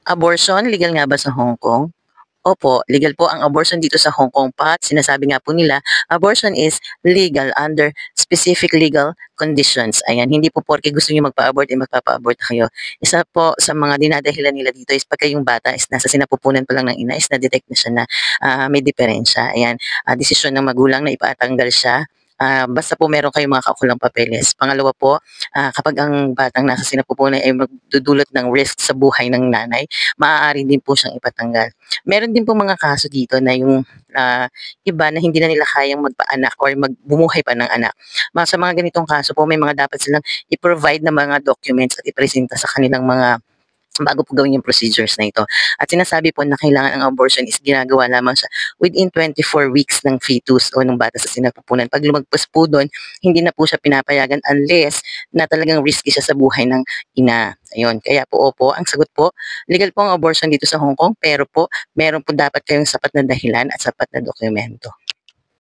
Abortion, legal nga ba sa Hong Kong? Opo, legal po ang abortion dito sa Hong Kong pat sinasabi nga po nila, abortion is legal under specific legal conditions. Ayan, hindi po porke gusto niyo magpa-abort, eh, magpapa-abort kayo. Isa po sa mga dinadahilan nila dito is pagka yung bata is nasa sinapupunan pa lang ng ina is na-detect na siya na, may diferensya. Ayan, desisyon ng magulang na ipatanggal siya, basta po meron kayong mga kaukulang papeles. Pangalawa po, kapag ang batang nasa sinapupunan ay magdudulot ng risk sa buhay ng nanay, maaari din po siyang ipatanggal. Meron din po mga kaso dito na yung, iba na hindi na nila kayang magpaanak or bumuhay pa ng anak. Sa mga ganitong kaso po may mga dapat silang i-provide na mga documents at ipresenta sa kanilang mga bago po gawin yung procedures na ito. At sinasabi po na kailangan ang abortion is ginagawa lamang siya within 24 weeks ng fetus o ng bata sa sinapupunan. Pag lumagpas po dun, hindi na po siya pinapayagan unless na talagang risky siya sa buhay ng ina. Ayun, kaya po opo, ang sagot po, legal po ang abortion dito sa Hong Kong, pero po meron po dapat kayong sapat na dahilan at sapat na dokumento.